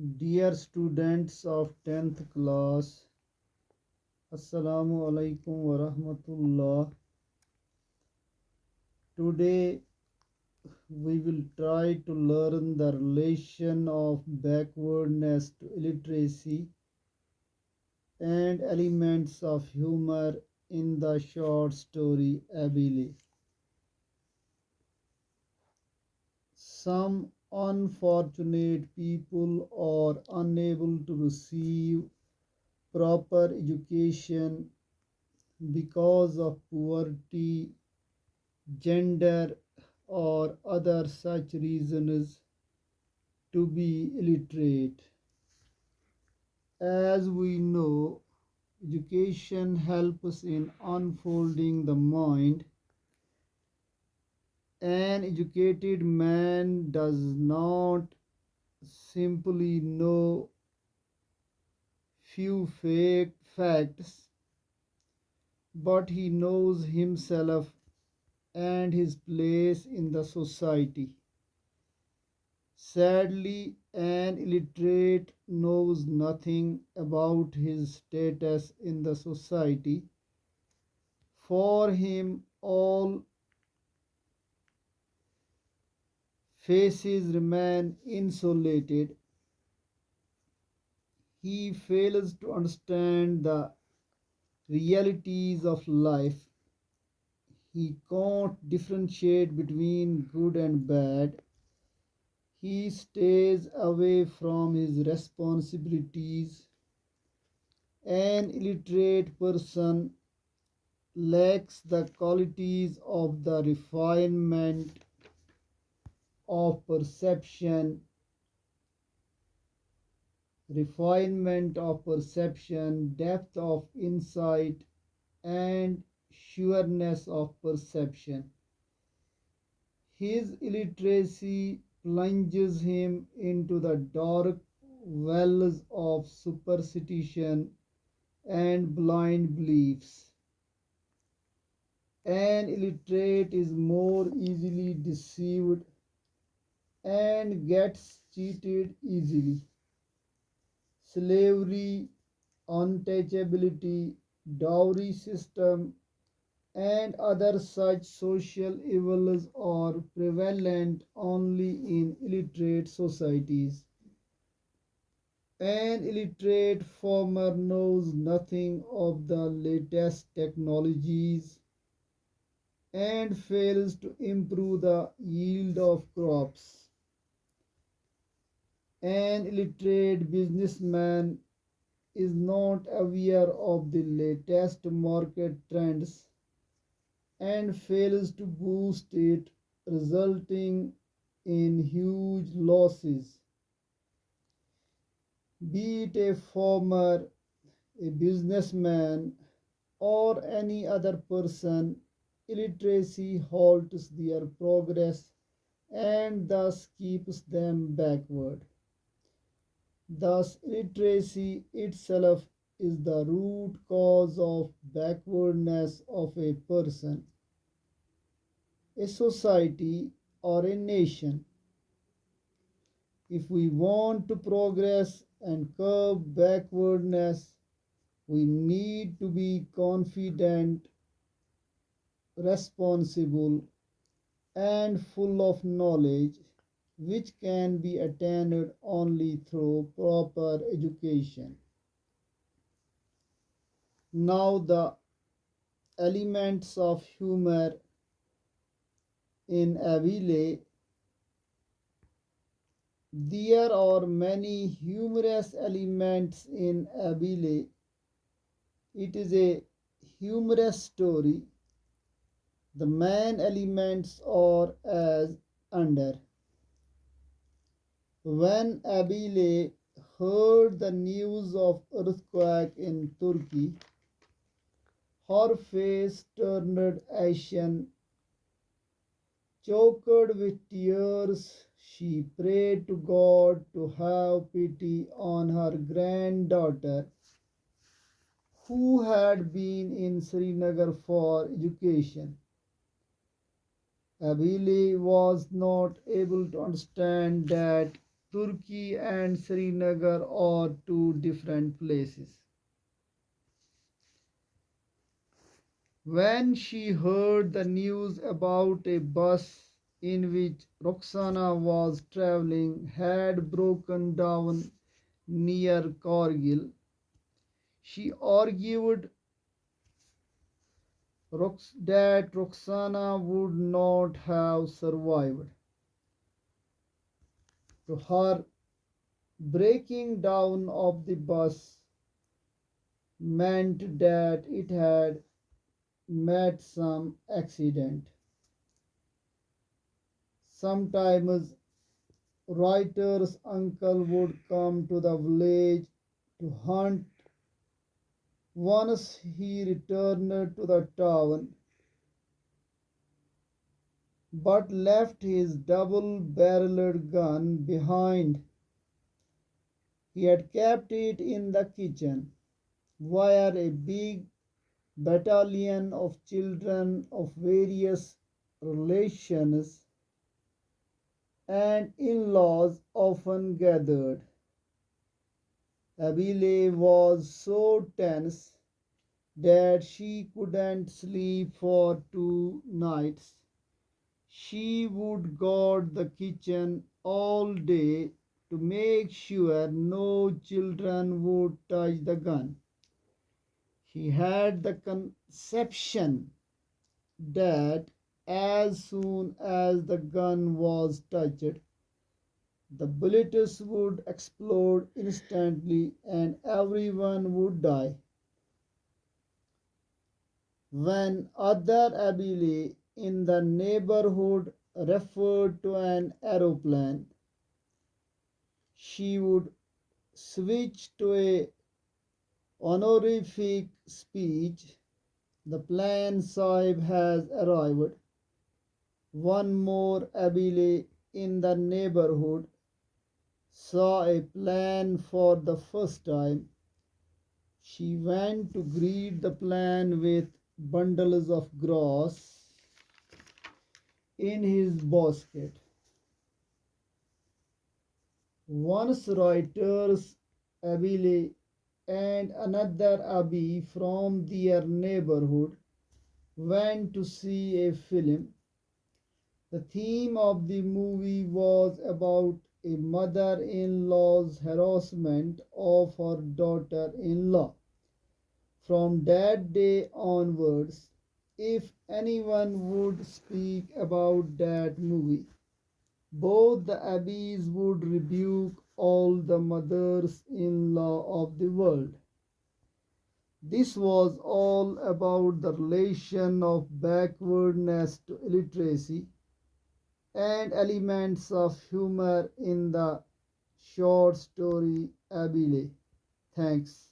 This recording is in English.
Dear students of 10th class, Assalamu alaikum wa rahmatullah. Today we will try to learn the relation of backwardness to illiteracy and elements of humor in the short story Abhiley. Some unfortunate people are unable to receive proper education because of poverty, gender, or other such reasons to be illiterate. As we know, education helps in unfolding the mind. An educated man does not simply know few fake facts, but he knows himself and his place in the society. Sadly, an illiterate knows nothing about his status in the society. For him, all faces remain insulated. He fails to understand the realities of life. He can't differentiate between good and bad. He stays away from his responsibilities. An illiterate person lacks the qualities of the of perception, refinement of perception, depth of insight, and sureness of perception. His illiteracy plunges him into the dark wells of superstition and blind beliefs. An illiterate is more easily deceived and gets cheated easily. Slavery, untouchability, dowry system, and other such social evils are prevalent only in illiterate societies. An illiterate farmer knows nothing of the latest technologies and fails to improve the yield of crops. An illiterate businessman is not aware of the latest market trends and fails to boost it, resulting in huge losses. Be it a farmer, a businessman, or any other person, illiteracy halts their progress and thus keeps them backward. Thus, illiteracy itself is the root cause of backwardness of a person, a society, or a nation. If we want to progress and curb backwardness, we need to be confident, responsible, and full of knowledge, which can be attained only through proper education. Now, the elements of humor in Abhiley. There are many humorous elements in Abhiley. It is a humorous story. The main elements are as under. When Abhiley heard the news of earthquake in Turkey, her face turned ashen. Choked with tears, she prayed to God to have pity on her granddaughter, who had been in Srinagar for education. Abhiley was not able to understand that Turkey and Srinagar are two different places. When she heard the news about a bus in which Roxana was traveling had broken down near Kargil, she argued that Roxana would not have survived. To her, breaking down of the bus meant that it had met some accident. Sometimes writer's uncle would come to the village to hunt. Once he returned to the town, but left his double-barreled gun behind. He had kept it in the kitchen, where a big battalion of children of various relations and in-laws often gathered. Abhiley was so tense that she couldn't sleep for 2 nights. She would guard the kitchen all day to make sure no children would touch the gun. He had the conception that as soon as the gun was touched, the bullets would explode instantly and everyone would die. When other Abhiley in the neighborhood referred to an aeroplane, she would switch to a honorific speech. The plane Sahib has arrived. One more Abhiley in the neighborhood saw a plane for the first time. She went to greet the plane with bundles of grass in his basket. Once writers Abhiley and another Abi from their neighborhood went to see a film. The theme of the movie was about a mother in law's harassment of her daughter in law. From that day onwards, if anyone would speak about that movie, both the abbeys would rebuke all the mothers in law of the world. This was all about the relation of backwardness to illiteracy and elements of humor in the short story Abhiley. Thanks.